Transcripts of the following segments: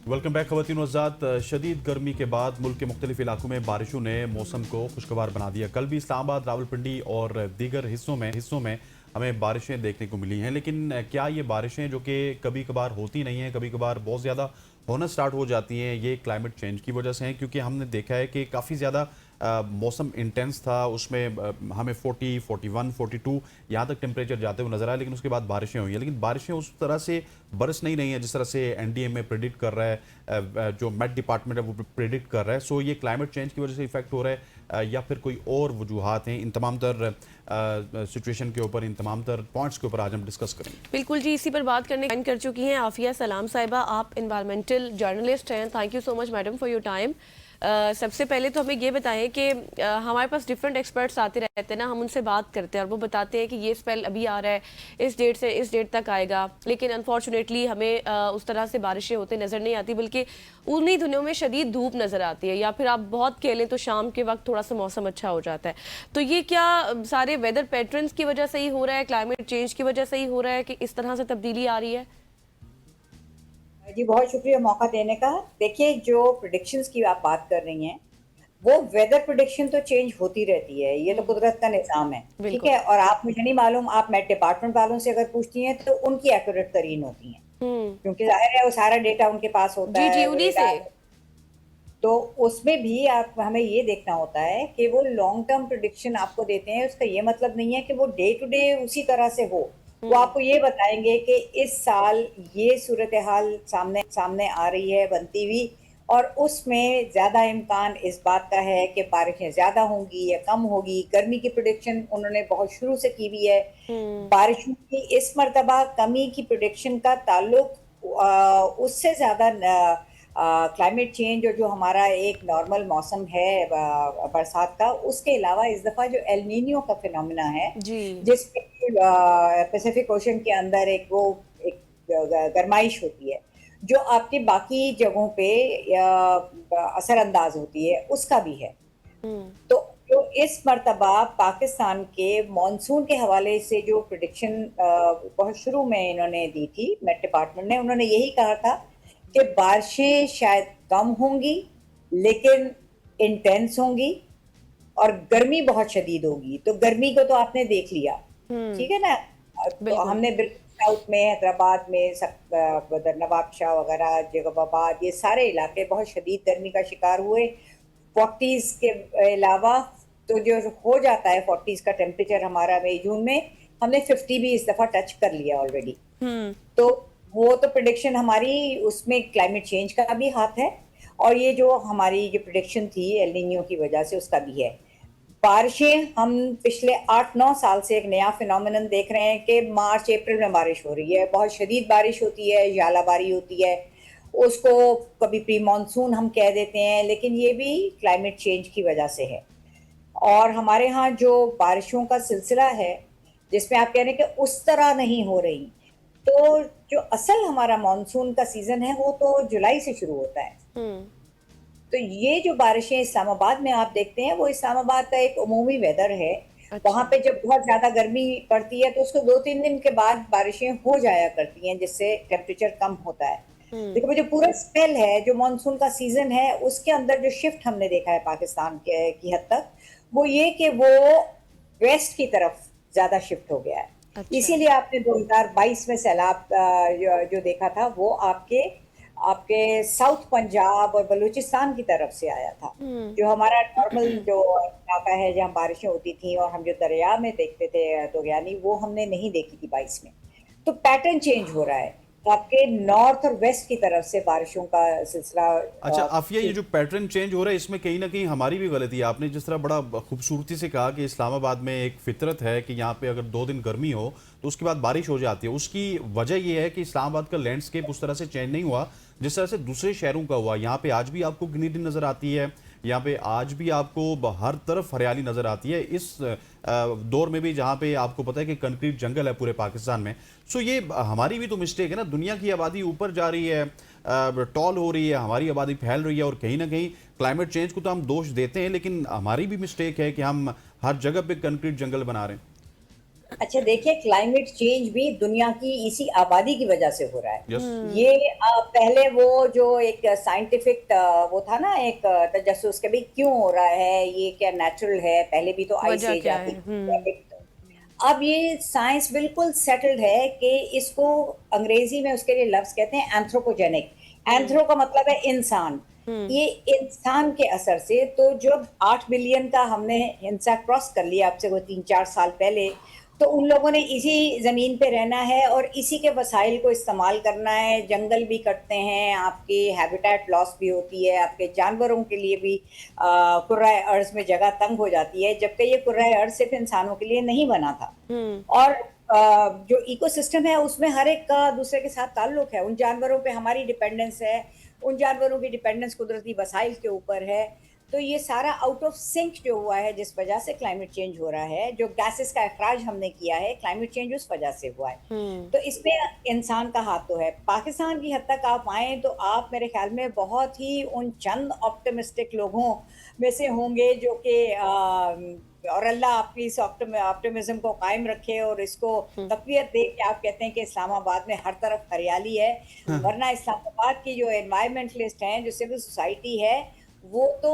Welcome back खवातीन वज़ात। शदीद गर्मी के बाद मुल्क के मुख्तलिफ इलाकों में बारिशों ने मौसम को खुशगवार बना दिया। कल भी इस्लामाबाद, रावलपिंडी और दीगर हिस्सों में हमें बारिशें देखने को मिली हैं, लेकिन क्या ये बारिशें जो कि कभी कभार होती नहीं हैं, कभी कभार बहुत ज़्यादा होना स्टार्ट हो जाती हैं, ये क्लाइमेट चेंज की वजह से हैं? क्योंकि हमने देखा है कि काफ़ी ज़्यादा मौसम इंटेंस था, उसमें हमें 40, 41, 42 यहाँ तक टेम्परेचर जाते हुए नजर आए, लेकिन उसके बाद बारिशें हुई हैं। लेकिन बारिशें उस तरह से बरस नहीं रही हैं जिस तरह से एनडीएमए प्रेडिक्ट कर रहा है, जो मेट डिपार्टमेंट है वो प्रेडिक्ट कर रहा है। सो ये क्लाइमेट चेंज की वजह से इफेक्ट हो रहा है या फिर कोई और वजूहात हैं? इन तमाम तर सिचुएशन के ऊपर, इन तमाम तर पॉइंट्स के ऊपर आज हम डिस्कस करेंगे। बिल्कुल जी, इसी पर बात करने कर चुकी हैं आफिया सलाम साहिबा। आप इन्वायरमेंटल जर्नलिस्ट हैं। Thank you so much madam for your time. सबसे पहले तो हमें ये बताएं कि हमारे पास डिफरेंट एक्सपर्ट्स आते रहते हैं ना, हम उनसे बात करते हैं और वो बताते हैं कि ये स्पेल अभी आ रहा है, इस डेट से इस डेट तक आएगा, लेकिन अनफॉर्चुनेटली हमें उस तरह से बारिशें होते नज़र नहीं आती, बल्कि उन्हीं दिनों में शदीद धूप नज़र आती है, या फिर आप बहुत कह लें तो शाम के वक्त थोड़ा सा मौसम अच्छा हो जाता है। तो ये क्या सारे वेदर पैटर्न्स की वजह से ही हो रहा है, क्लाइमेट चेंज की वजह से ही हो रहा है कि इस तरह से तब्दीली आ रही है? जी, बहुत शुक्रिया मौका देने का। देखिए, जो प्रिडिक्शंस की आप बात कर रही हैं, वो वेदर प्रिडिक्शन तो चेंज होती रहती है, ये तो कुदरत का निज़ाम है, ठीक है। और आप, मुझे नहीं मालूम, आप मेट डिपार्टमेंट वालों से अगर पूछती हैं तो उनकी एक्यूरेट तरीन होती हैं, क्योंकि जाहिर है वो सारा डेटा उनके पास होता जी जी, है, उन्हीं से। तो उसमें भी आप, हमें ये देखना होता है कि वो लॉन्ग टर्म प्रिडिक्शन आपको देते हैं। उसका ये मतलब नहीं है कि वो डे टू डे उसी तरह से हो। वो आपको ये बताएंगे कि इस साल ये सूरत हाल सामने सामने आ रही है बनती हुई, और उसमें ज़्यादा इम्कान इस बात का है कि बारिशें ज़्यादा होंगी या कम होगी। गर्मी की प्रिडिक्शन उन्होंने बहुत शुरू से की हुई है। बारिशों की इस मरतबा कमी की प्रिडिक्शन का ताल्लुक उससे ज़्यादा क्लाइमेट चेंज और जो हमारा एक नॉर्मल मौसम है बरसात का, उसके अलावा इस दफ़ा जो एल नीनियो का फिनोमिना है, जी जिसमें पैसिफिक ओशन के अंदर एक गरमाइश होती है जो आपकी बाकी जगहों पे असरअंदाज होती है, उसका भी है। तो जो इस मर्तबा पाकिस्तान के मॉनसून के हवाले से जो प्रिडिक्शन बहुत शुरू में इन्होंने दी थी, मेट डिपार्टमेंट ने, उन्होंने यही कहा था कि बारिशें शायद कम होंगी लेकिन इंटेंस होंगी और गर्मी बहुत शदीद होगी। तो गर्मी को तो आपने देख लिया, ठीक है ना। तो बिल्कुल। हमने साउथ में, हैदराबाद में, नवाब शाह वगैरह, जगबाबाद, ये सारे इलाके बहुत शदीद गर्मी का शिकार हुए। 40s के अलावा तो जो हो जाता है 40s का टेम्परेचर हमारा मई जून में, हमने 50 भी इस दफा टच कर लिया ऑलरेडी। तो वो तो प्रिडिक्शन हमारी, उसमें क्लाइमेट चेंज का भी हाथ है, और ये जो हमारी जो प्रिडिक्शन थी एल नीनियो की वजह से, उसका भी है। बारिशें, हम पिछले 8-9 साल से एक नया फिनोमिनन देख रहे हैं कि मार्च अप्रैल में बारिश हो रही है, बहुत शदीद बारिश होती है, यालाबारी होती है, उसको कभी प्री मानसून हम कह देते हैं, लेकिन ये भी क्लाइमेट चेंज की वजह से है। और हमारे यहाँ जो बारिशों का सिलसिला है, जिसमें आप कह रहे हैं कि उस तरह नहीं हो रही, तो जो असल हमारा मानसून का सीजन है वो तो जुलाई से शुरू होता है। तो ये जो बारिशें इस्लामाबाद में आप देखते हैं, वो इस्लामाबाद का एक उमूमी वेदर है। अच्छा। वहां पे जब बहुत ज्यादा गर्मी पड़ती है तो उसको 2-3 दिन के बाद बारिशें हो जाया करती हैं, जिससे टेम्परेचर कम होता है। लेकिन वो जो पूरा स्पेल है, जो मानसून का सीजन है, उसके अंदर जो शिफ्ट हमने देखा है पाकिस्तान के की हद तक, वो ये कि वो वेस्ट की तरफ ज्यादा शिफ्ट हो गया है। अच्छा। इसीलिए आपने 2022 में सैलाब जो देखा था, वो आपके आपके साउथ पंजाब और बलूचिस्तान की तरफ से आया था। जो हमारा नॉर्मल जो इलाका है जहाँ बारिशें होती थी और हम जो दरिया में देखते थे दोगयानी, वो हमने नहीं देखी थी 22 में। तो पैटर्न चेंज हो रहा है, आपके नॉर्थ और वेस्ट की तरफ से बारिशों का सिलसिला। अच्छा आफिया, ये जो पैटर्न चेंज हो रहा है, इसमें कहीं ना कहीं हमारी भी गलती है। आपने जिस तरह बड़ा खूबसूरती से कहा कि इस्लामाबाद में एक फितरत है कि यहाँ पे अगर 2 दिन गर्मी हो तो उसके बाद बारिश हो जाती है। उसकी वजह यह है कि इस्लामाबाद का लैंडस्केप उस तरह से चेंज नहीं हुआ जिस तरह से दूसरे शहरों का हुआ। यहाँ पे आज भी आपको ग्रीनरी नजर आती है, यहाँ पे आज भी आपको हर तरफ हरियाली नजर आती है, इस दौर में भी जहाँ पे आपको पता है कि कंक्रीट जंगल है पूरे पाकिस्तान में। सो ये हमारी भी तो मिस्टेक है ना। दुनिया की आबादी ऊपर जा रही है, टॉल हो रही है, हमारी आबादी फैल रही है, और कहीं ना कहीं क्लाइमेट चेंज को तो हम दोष देते हैं, लेकिन हमारी भी मिस्टेक है कि हम हर जगह पे कंक्रीट जंगल बना रहे हैं। अच्छा देखिए, क्लाइमेट चेंज भी दुनिया की इसी आबादी की वजह से हो रहा है। यस। ये पहले वो जो एक साइंटिफिक वो था ना, एक तजस्सुस के भी क्यों हो रहा है, ये क्या नेचुरल है, पहले भी तो आइस वजह एज क्या आती है? थी। अब ये साइंस बिल्कुल सेटल्ड है कि इसको अंग्रेजी में उसके लिए लफ्ज कहते हैं एंथ्रोपोजेनिक। एंथ्रो का मतलब है इंसान। ये इंसान के असर से, तो जब 8 बिलियन का हमने हिंसा क्रॉस कर लिया अब से वो 3-4 साल पहले, तो उन लोगों ने इसी जमीन पे रहना है और इसी के वसाइल को इस्तेमाल करना है। जंगल भी कटते हैं, आपकी हैबिटेट लॉस भी होती है, आपके जानवरों के लिए भी कुर्राए अर्ज में जगह तंग हो जाती है, जबकि ये कुर्राए अर्ज सिर्फ इंसानों के लिए नहीं बना था। और जो इकोसिस्टम है उसमें हर एक का दूसरे के साथ ताल्लुक है। उन जानवरों पे हमारी डिपेंडेंस है, उन जानवरों की डिपेंडेंस कुदरती वसाइल के ऊपर है। तो ये सारा आउट ऑफ सिंक जो हुआ है, जिस वजह से क्लाइमेट चेंज हो रहा है, जो गैसेस का अखराज हमने किया है, क्लाइमेट चेंज उस वजह से हुआ है। तो इसमें इंसान का हाथ तो है। पाकिस्तान की हद तक आप आए तो आप मेरे ख्याल में बहुत ही उन चंद ऑप्टिमिस्टिक लोगों में से होंगे जो कि और अल्लाह आपकी इस ऑप्टिमिज्म को कायम रखे और इसको तकवीत दे कि आप कहते हैं कि इस्लामाबाद में हर तरफ हरियाली है। वरना इस्लामाबाद की जो एनवायरमेंटलिस्ट हैं, जो सिविल सोसाइटी है, वो तो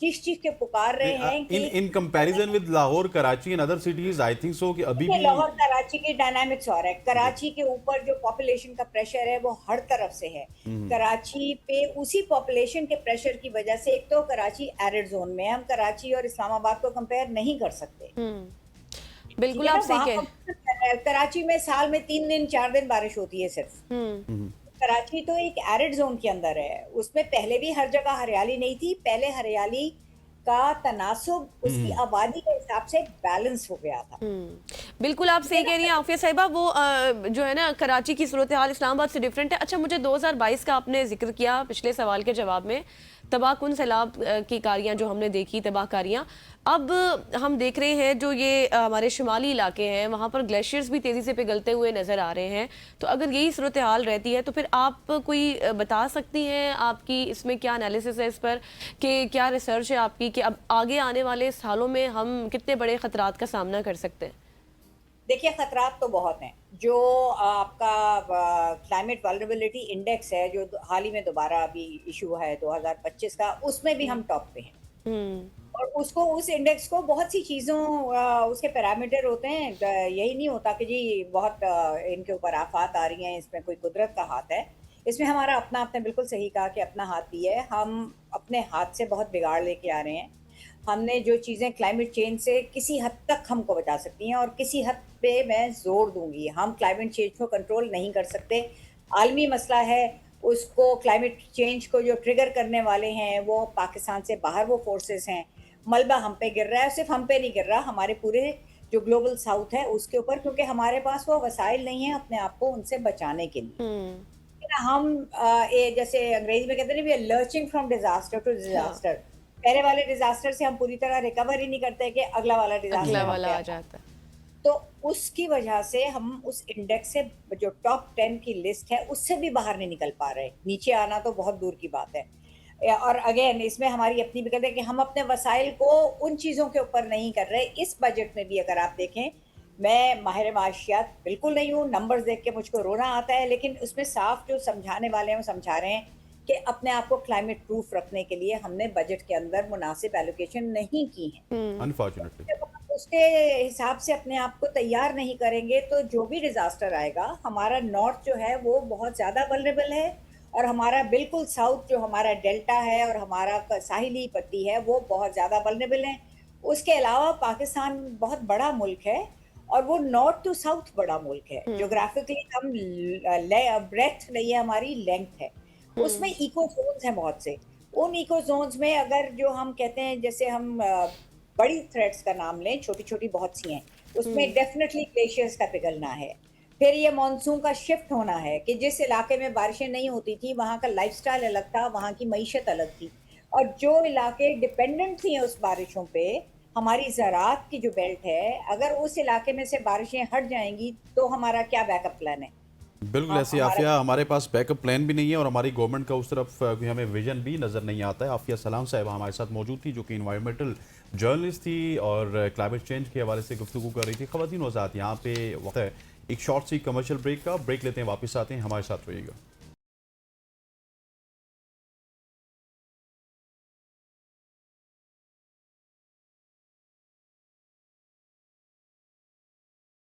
चीख चीख के पुकार रहे हैं कि in comparison with Lahore, Karachi and other cities, I think so कि अभी भी लाहौर कराची की डायनामिक्स और है। कराची के ऊपर जो पॉपुलेशन का प्रेशर है वो हर तरफ से है। कराची पे उसी पॉपुलेशन के प्रेशर की वजह से, एक तो कराची एरिड जोन में है, हम कराची और इस्लामाबाद को कंपेयर नहीं कर सकते। ठीक बिल्कुल है आप ना, सही वहाँ कह कराची में साल में 3 दिन 4 दिन बारिश होती है सिर्फ। कराची तो एक एरिड जोन के अंदर है, उसमें पहले भी हर जगह हरियाली नहीं थी। पहले हरियाली का तनासुब उसकी आबादी के हिसाब से बैलेंस हो गया था। बिल्कुल आप सही कह रही हैं आफिया साहिबा। वो जो है ना, कराची की सूरत हाल इस्लामाबाद से डिफरेंट है। अच्छा, मुझे 2022 का आपने जिक्र किया पिछले सवाल के जवाब में, तबाहकुन सैलाब की कारियां जो हमने देखी, तबाहकारियां। अब हम देख रहे हैं जो ये हमारे शुमाली इलाके हैं, वहाँ पर ग्लेशियर्स भी तेज़ी से पिघलते हुए नज़र आ रहे हैं। तो अगर यही सूरत हाल रहती है तो फिर आप कोई बता सकती हैं, आपकी इसमें क्या एनालिसिस है इस पर, कि क्या रिसर्च है आपकी कि अब आगे आने वाले सालों में हम कितने बड़े ख़तरात का सामना कर सकते हैं? देखिए, खतरात तो बहुत हैं। जो आपका क्लाइमेट वल्नरेबिलिटी इंडेक्स है, जो हाल ही में दोबारा अभी इशू है 2025 का, उसमें भी हम टॉप पे हैं। और उसको, उस इंडेक्स को बहुत सी चीज़ों उसके पैरामीटर होते हैं। यही नहीं होता कि जी बहुत इनके ऊपर आफात आ रही हैं, इसमें कोई कुदरत का हाथ है। इसमें हमारा अपना, आपने बिल्कुल सही कहा कि अपना हाथ भी है। हम अपने हाथ से बहुत बिगाड़ लेके आ रहे हैं। हमने जो चीज़ें क्लाइमेट चेंज से किसी हद तक हमको बचा सकती हैं, और किसी हद पे मैं ज़ोर दूंगी, हम क्लाइमेट चेंज को कंट्रोल नहीं कर सकते। आलमी मसला है, उसको क्लाइमेट चेंज को जो ट्रिगर करने वाले हैं वो पाकिस्तान से बाहर वो फोर्सेस हैं। मलबा हम पे गिर रहा है, सिर्फ हम पे नहीं गिर रहा, हमारे पूरे जो ग्लोबल साउथ है उसके ऊपर, क्योंकि हमारे पास वो वसाइल नहीं है अपने आप को उनसे बचाने के लिए। हम जैसे अंग्रेजी में कहते हैं, we are lurching from disaster to disaster. पहले वाले डिजास्टर से हम पूरी तरह रिकवर ही नहीं करते कि अगला वाला डिजास्टर अगला हम वाला पे आ आता है। जाता है। तो उसकी वजह से हम उस इंडेक्स से, जो टॉप 10 की लिस्ट है, उससे भी बाहर नहीं निकल पा रहे। नीचे आना तो बहुत दूर की बात है। और अगेन इसमें हमारी अपनी भी कहते हैं कि हम अपने वसाइल को उन चीज़ों के ऊपर नहीं कर रहे। इस बजट में भी अगर आप देखें, मैं माहिर माशियात बिल्कुल नहीं हूँ, नंबर्स देख के मुझको रोना आता है, लेकिन उसमें साफ जो समझाने वाले हैं वो समझा रहे हैं कि अपने आप को क्लाइमेट प्रूफ रखने के लिए हमने बजट के अंदर मुनासिब एलोकेशन नहीं की है। अनफॉर्चुनेटली। जब आप उसके हिसाब से अपने आप को तैयार नहीं करेंगे तो जो भी डिजास्टर आएगा, हमारा नॉर्थ जो है वो बहुत ज़्यादा वल्नरेबल है, और हमारा बिल्कुल साउथ जो हमारा डेल्टा है और हमारा साहिली पट्टी है वो बहुत ज़्यादा वल्नरेबल है। उसके अलावा पाकिस्तान बहुत बड़ा मुल्क है, और वो नॉर्थ टू साउथ बड़ा मुल्क है। जोग्राफिकली हम ब्रेथ नहीं है, हमारी लेंथ है। उसमें इको जोन्स हैं बहुत से। उन इको जोन्स में अगर जो हम कहते हैं, जैसे हम बड़ी थ्रेट्स का नाम लें, छोटी छोटी बहुत सी हैं, उसमें डेफिनेटली ग्लेशियर्स का पिघलना है। फिर ये मॉनसून का शिफ्ट होना है कि जिस इलाके में बारिशें नहीं होती थी वहाँ का लाइफस्टाइल अलग था, वहाँ की मईशत अलग थी। और जो इलाके डिपेंडेंट थी उस बारिशों पे, हमारी ज़राअत की जो बेल्ट है, अगर उस इलाके में से बारिशें हट जाएंगी तो हमारा क्या बैकअप प्लान है? बिल्कुल ऐसी हमारा आफिया, हमारे पास बैकअप प्लान भी नहीं है और हमारी गवर्नमेंट का उस तरफ कोई हमें विजन भी नज़र नहीं आता है। आफिया सलाम साहिबा हमारे साथ मौजूद थी, जो कि इन्वायरमेंटल जर्नलिस्ट थी और क्लाइमेट चेंज के हवाले से गुफ्तगू कर रही थी। ख़वातीन और हज़रात, यहाँ पे वक्त है एक शॉर्ट सी कमर्शियल ब्रेक का। ब्रेक लेते हैं, वापस आते हैं, हमारे साथ रहिएगा।